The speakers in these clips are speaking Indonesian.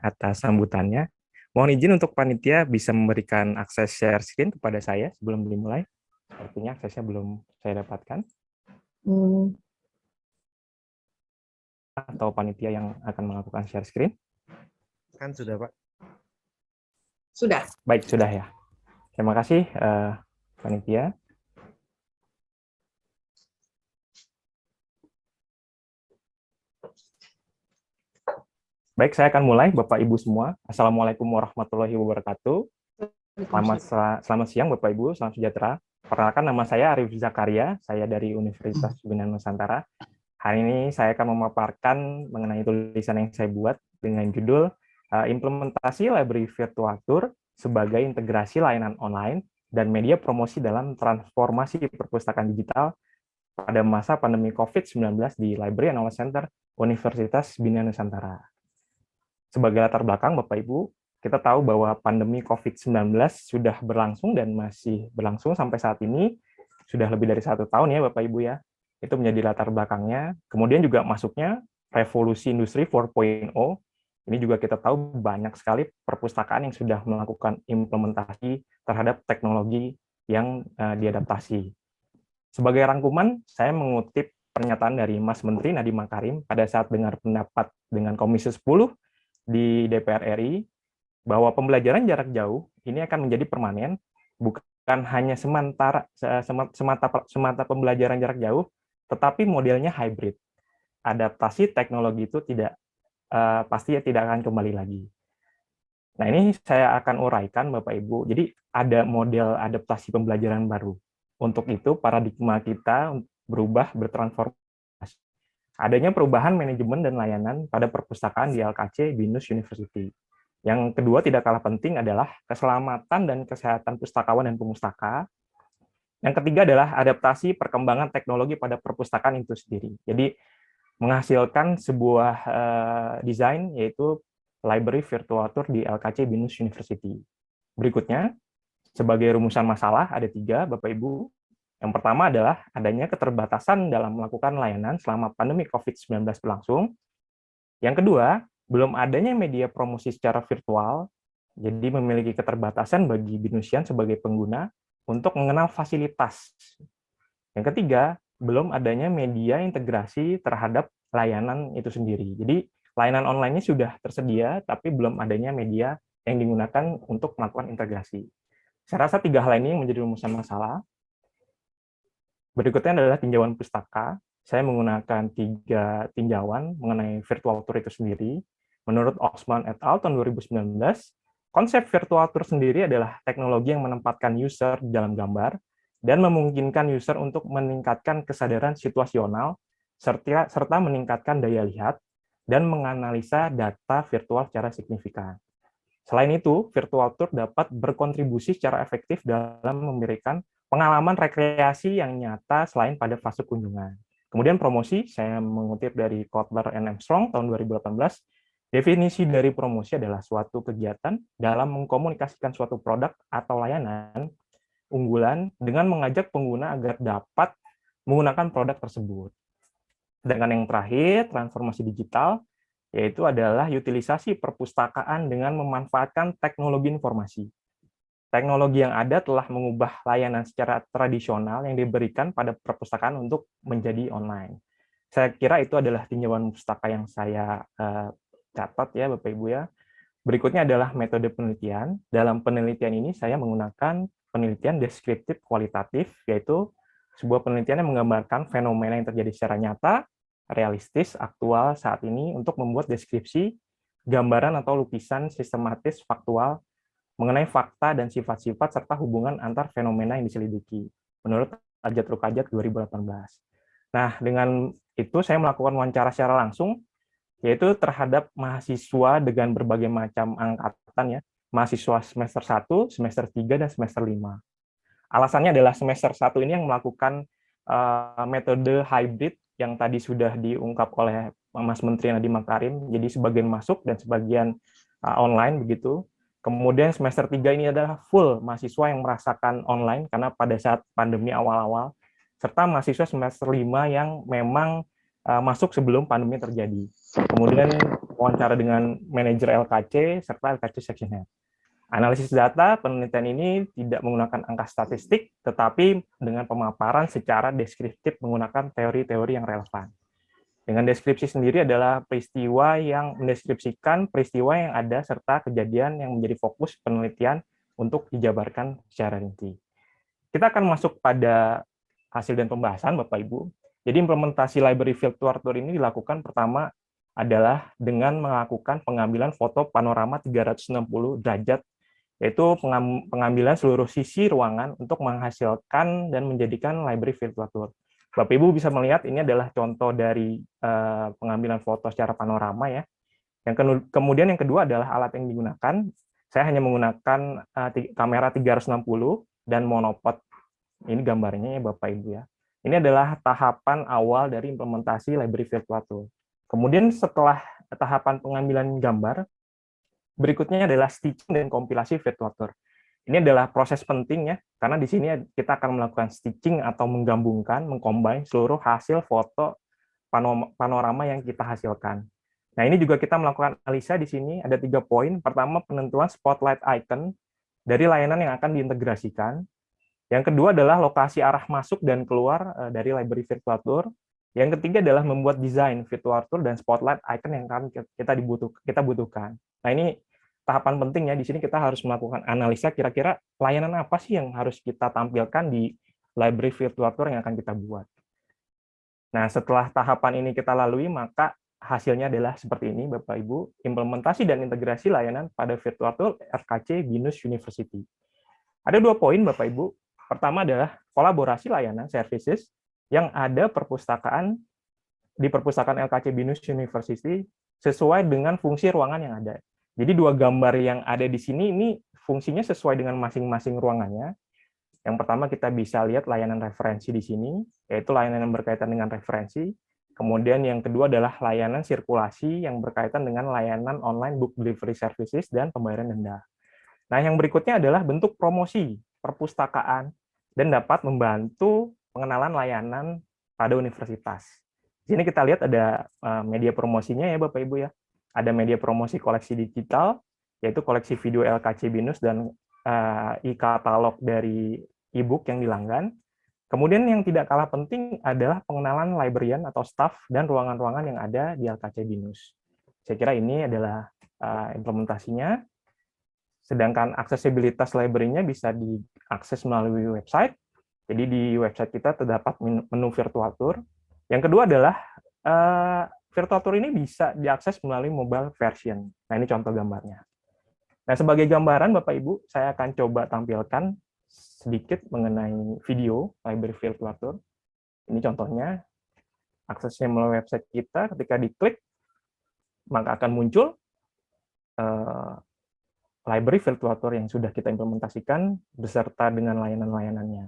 atas sambutannya. Mohon izin untuk panitia bisa memberikan akses share screen kepada saya sebelum dimulai. Artinya aksesnya belum saya dapatkan. Atau panitia yang akan melakukan share screen. Kan sudah, Pak. Sudah. Baik, sudah ya. Terima kasih, panitia. Baik, saya akan mulai, Bapak Ibu semua. Assalamualaikum warahmatullahi wabarakatuh. Selamat siang, Bapak Ibu. Salam sejahtera. Perkenalkan, nama saya Arif Zakaria. Saya dari Universitas Bina Nusantara. Hari ini saya akan memaparkan mengenai tulisan yang saya buat dengan judul Implementasi Library Virtual Tour sebagai integrasi layanan online dan media promosi dalam transformasi perpustakaan digital pada masa pandemi COVID-19 di Library and Knowledge Center Universitas Bina Nusantara. Sebagai latar belakang, Bapak Ibu, kita tahu bahwa pandemi COVID-19 sudah berlangsung dan masih berlangsung sampai saat ini, sudah lebih dari 1 tahun ya Bapak Ibu ya. Itu menjadi latar belakangnya. Kemudian juga masuknya revolusi industri 4.0. Ini juga kita tahu banyak sekali perpustakaan yang sudah melakukan implementasi terhadap teknologi yang diadaptasi. Sebagai rangkuman, saya mengutip pernyataan dari Mas Menteri Nadiem Makarim pada saat dengar pendapat dengan Komisi 10 di DPR RI, bahwa pembelajaran jarak jauh ini akan menjadi permanen, bukan hanya semata pembelajaran jarak jauh, tetapi modelnya hybrid. Adaptasi teknologi itu pastinya tidak akan kembali lagi. Nah, ini saya akan uraikan, Bapak Ibu. Jadi, ada model adaptasi pembelajaran baru. Untuk itu, paradigma kita berubah, bertransformasi. Adanya perubahan manajemen dan layanan pada perpustakaan di LKC Binus University. Yang kedua tidak kalah penting adalah keselamatan dan kesehatan pustakawan dan pemustaka. Yang ketiga adalah adaptasi perkembangan teknologi pada perpustakaan itu sendiri. Jadi menghasilkan sebuah desain yaitu Library Virtual Tour di LKC Binus University. Berikutnya, sebagai rumusan masalah ada 3, Bapak Ibu. Yang pertama adalah adanya keterbatasan dalam melakukan layanan selama pandemi COVID-19 berlangsung. Yang kedua, belum adanya media promosi secara virtual, jadi memiliki keterbatasan bagi Binusian sebagai pengguna untuk mengenal fasilitas. Yang ketiga, belum adanya media integrasi terhadap layanan itu sendiri. Jadi, layanan online-nya sudah tersedia, tapi belum adanya media yang digunakan untuk melakukan integrasi. Saya rasa 3 hal ini menjadi rumusan masalah. Berikutnya adalah tinjauan pustaka. Saya menggunakan 3 tinjauan mengenai virtual tour itu sendiri. Menurut Osman et al. Tahun 2019, konsep virtual tour sendiri adalah teknologi yang menempatkan user di dalam gambar dan memungkinkan user untuk meningkatkan kesadaran situasional serta meningkatkan daya lihat dan menganalisa data virtual secara signifikan. Selain itu, virtual tour dapat berkontribusi secara efektif dalam memberikan pengalaman rekreasi yang nyata selain pada fase kunjungan. Kemudian promosi, saya mengutip dari Kotler and Armstrong tahun 2018, definisi dari promosi adalah suatu kegiatan dalam mengkomunikasikan suatu produk atau layanan unggulan dengan mengajak pengguna agar dapat menggunakan produk tersebut. Sedangkan yang terakhir, transformasi digital, yaitu adalah utilisasi perpustakaan dengan memanfaatkan teknologi informasi. Teknologi yang ada telah mengubah layanan secara tradisional yang diberikan pada perpustakaan untuk menjadi online. Saya kira itu adalah tinjauan pustaka yang saya catat ya Bapak Ibu ya. Berikutnya adalah metode penelitian. Dalam penelitian ini saya menggunakan penelitian deskriptif kualitatif, yaitu sebuah penelitian yang menggambarkan fenomena yang terjadi secara nyata, realistis, aktual saat ini untuk membuat deskripsi, gambaran atau lukisan sistematis faktual mengenai fakta dan sifat-sifat serta hubungan antar fenomena yang diselidiki, menurut Ajat Rukajat 2018. Nah, dengan itu saya melakukan wawancara secara langsung, yaitu terhadap mahasiswa dengan berbagai macam angkatan, ya, mahasiswa semester 1, semester 3, dan semester 5. Alasannya adalah semester 1 ini yang melakukan metode hybrid yang tadi sudah diungkap oleh Mas Menteri Nadiem Makarim, jadi sebagian masuk dan sebagian online begitu. Kemudian semester 3 ini adalah full mahasiswa yang merasakan online karena pada saat pandemi awal-awal, serta mahasiswa semester 5 yang memang masuk sebelum pandemi terjadi. Kemudian wawancara dengan manajer LKC serta LKC section head. Analisis data penelitian ini tidak menggunakan angka statistik, tetapi dengan pemaparan secara deskriptif menggunakan teori-teori yang relevan. Dengan deskripsi sendiri adalah peristiwa yang mendeskripsikan peristiwa yang ada serta kejadian yang menjadi fokus penelitian untuk dijabarkan secara rinci. Kita akan masuk pada hasil dan pembahasan, Bapak Ibu. Jadi implementasi library field tour ini dilakukan pertama adalah dengan melakukan pengambilan foto panorama 360 derajat, yaitu pengambilan seluruh sisi ruangan untuk menghasilkan dan menjadikan library field tour. Bapak Ibu bisa melihat ini adalah contoh dari pengambilan foto secara panorama ya. Kemudian yang kedua adalah alat yang digunakan. Saya hanya menggunakan kamera 360 dan monopod. Ini gambarnya ya Bapak Ibu ya. Ini adalah tahapan awal dari implementasi library field tour. Kemudian setelah tahapan pengambilan gambar, berikutnya adalah stitching dan kompilasi virtual tour. Ini adalah proses penting ya, karena di sini kita akan melakukan stitching atau menggabungkan, mengcombine seluruh hasil foto panorama yang kita hasilkan. Nah, ini juga kita melakukan analisa di sini, ada 3 poin. Pertama, penentuan spotlight icon dari layanan yang akan diintegrasikan. Yang kedua adalah lokasi arah masuk dan keluar dari library virtual tour. Yang ketiga adalah membuat desain virtual tour dan spotlight icon yang akan kita butuhkan. Nah, ini tahapan penting ya, di sini kita harus melakukan analisa kira-kira layanan apa sih yang harus kita tampilkan di library virtual tour yang akan kita buat. Nah, setelah tahapan ini kita lalui, maka hasilnya adalah seperti ini, Bapak Ibu, implementasi dan integrasi layanan pada virtual tour RKC BINUS University. Ada 2 poin, Bapak Ibu. Pertama adalah kolaborasi layanan services yang ada di perpustakaan LKC BINUS University sesuai dengan fungsi ruangan yang ada. Jadi 2 gambar yang ada di sini ini fungsinya sesuai dengan masing-masing ruangannya. Yang pertama kita bisa lihat layanan referensi di sini, yaitu layanan yang berkaitan dengan referensi. Kemudian yang kedua adalah layanan sirkulasi yang berkaitan dengan layanan online book delivery services dan pembayaran denda. Nah, yang berikutnya adalah bentuk promosi perpustakaan dan dapat membantu pengenalan layanan pada universitas. Di sini kita lihat ada media promosinya ya Bapak Ibu ya. Ada media promosi koleksi digital, yaitu koleksi video LKC BINUS dan e-katalog dari e-book yang dilanggan. Kemudian yang tidak kalah penting adalah pengenalan librarian atau staff dan ruangan-ruangan yang ada di LKC BINUS. Saya kira ini adalah implementasinya. Sedangkan aksesibilitas library-nya bisa diakses melalui website. Jadi di website kita terdapat menu virtual tour. Yang kedua adalah virtual tour ini bisa diakses melalui mobile version. Nah, ini contoh gambarnya. Nah, sebagai gambaran, Bapak Ibu, saya akan coba tampilkan sedikit mengenai video library virtual tour. Ini contohnya, aksesnya melalui website kita. Ketika diklik, maka akan muncul library virtual tour yang sudah kita implementasikan beserta dengan layanan-layanannya.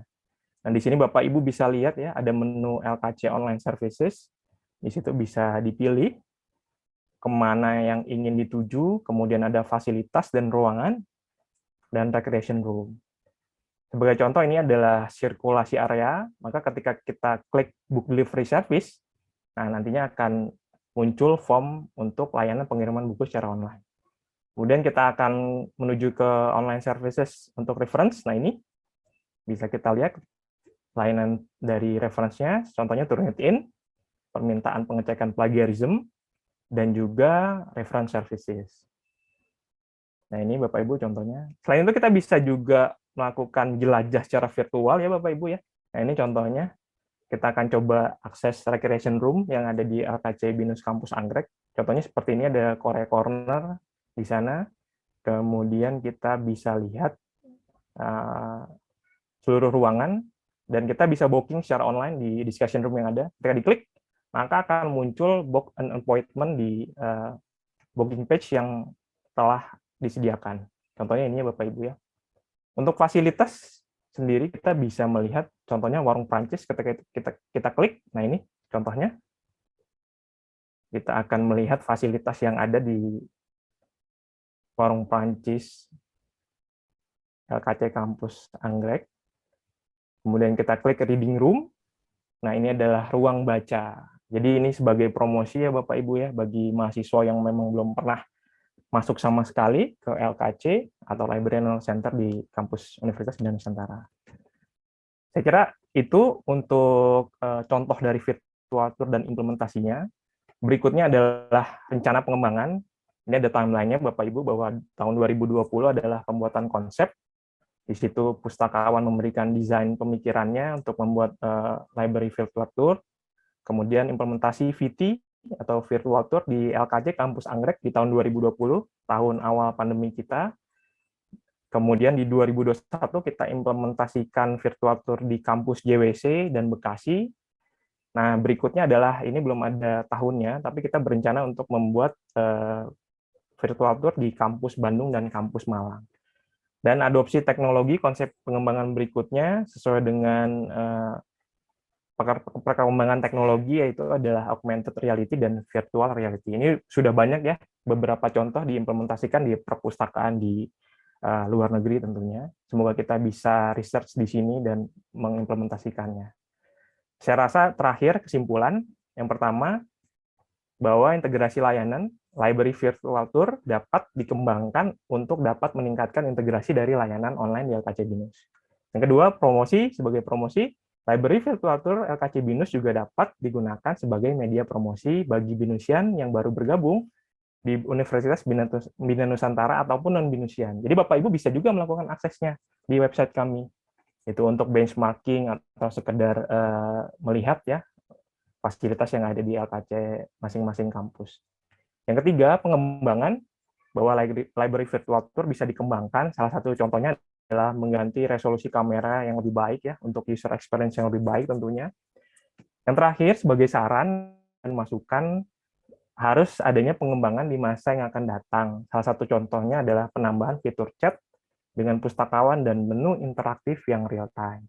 Nah, di sini Bapak Ibu bisa lihat ya, ada menu LKC Online Services. Di situ bisa dipilih kemana yang ingin dituju, kemudian ada fasilitas dan ruangan, dan recreation room. Sebagai contoh, ini adalah sirkulasi area, maka ketika kita klik book delivery service, nah nantinya akan muncul form untuk layanan pengiriman buku secara online. Kemudian kita akan menuju ke online services untuk reference. Nah, ini bisa kita lihat layanan dari reference-nya, contohnya Turnitin, permintaan pengecekan plagiarism, dan juga reference services. Nah, ini Bapak Ibu contohnya. Selain itu kita bisa juga melakukan jelajah secara virtual ya Bapak Ibu ya. Nah, ini contohnya. Kita akan coba akses recreation room yang ada di LKC BINUS Kampus Anggrek. Contohnya seperti ini, ada Korea Corner di sana. Kemudian kita bisa lihat seluruh ruangan, dan kita bisa booking secara online di discussion room yang ada. Ketika diklik, maka akan muncul book an appointment di booking page yang telah disediakan. Contohnya ini ya Bapak Ibu ya. Untuk fasilitas sendiri kita bisa melihat contohnya warung Prancis. Ketika kita klik, nah ini contohnya. Kita akan melihat fasilitas yang ada di warung Prancis LKC Kampus Anggrek. Kemudian kita klik reading room. Nah, ini adalah ruang baca Jadi ini sebagai promosi ya Bapak Ibu ya, bagi mahasiswa yang memang belum pernah masuk sama sekali ke LKC atau Library Knowledge Center di kampus Universitas Bina Nusantara. Saya kira itu untuk contoh dari virtual tour dan implementasinya. Berikutnya adalah rencana pengembangan. Ini ada timeline-nya Bapak Ibu bahwa tahun 2020 adalah pembuatan konsep. Di situ pustakawan memberikan desain pemikirannya untuk membuat library virtual tour. Kemudian implementasi VT atau virtual tour di LKJ Kampus Anggrek di tahun 2020, tahun awal pandemi kita. Kemudian di 2021 kita implementasikan virtual tour di kampus JWC dan Bekasi. Nah, berikutnya adalah, ini belum ada tahunnya, tapi kita berencana untuk membuat virtual tour di kampus Bandung dan kampus Malang. Dan adopsi teknologi, konsep pengembangan berikutnya sesuai dengan perkembangan teknologi, yaitu adalah augmented reality dan virtual reality. Ini sudah banyak ya, beberapa contoh diimplementasikan di perpustakaan di luar negeri tentunya. Semoga kita bisa research di sini dan mengimplementasikannya. Saya rasa terakhir kesimpulan, yang pertama, bahwa integrasi layanan Library Virtual Tour dapat dikembangkan untuk dapat meningkatkan integrasi dari layanan online di LKC BINUS. Yang kedua, promosi. Sebagai promosi, Library Virtual Tour LKC BINUS juga dapat digunakan sebagai media promosi bagi BINUSian yang baru bergabung di Universitas Bina Nusantara ataupun non-BINUSian. Jadi Bapak Ibu bisa juga melakukan aksesnya di website kami. Itu untuk benchmarking atau sekedar melihat ya fasilitas yang ada di LKC masing-masing kampus. Yang ketiga, pengembangan, bahwa Library Virtual Tour bisa dikembangkan. Salah satu contohnya adalah mengganti resolusi kamera yang lebih baik ya, untuk user experience yang lebih baik tentunya. Yang terakhir, sebagai saran dan masukan, harus adanya pengembangan di masa yang akan datang. Salah satu contohnya adalah penambahan fitur chat dengan pustakawan dan menu interaktif yang real time.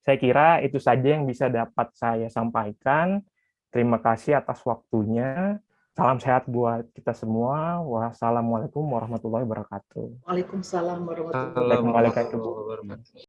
Saya kira itu saja yang bisa dapat saya sampaikan. Terima kasih atas waktunya. Salam sehat buat kita semua. Wassalamualaikum warahmatullahi wabarakatuh. Waalaikumsalam warahmatullahi Assalamualaikum wabarakatuh. warahmatullahi wabarakatuh.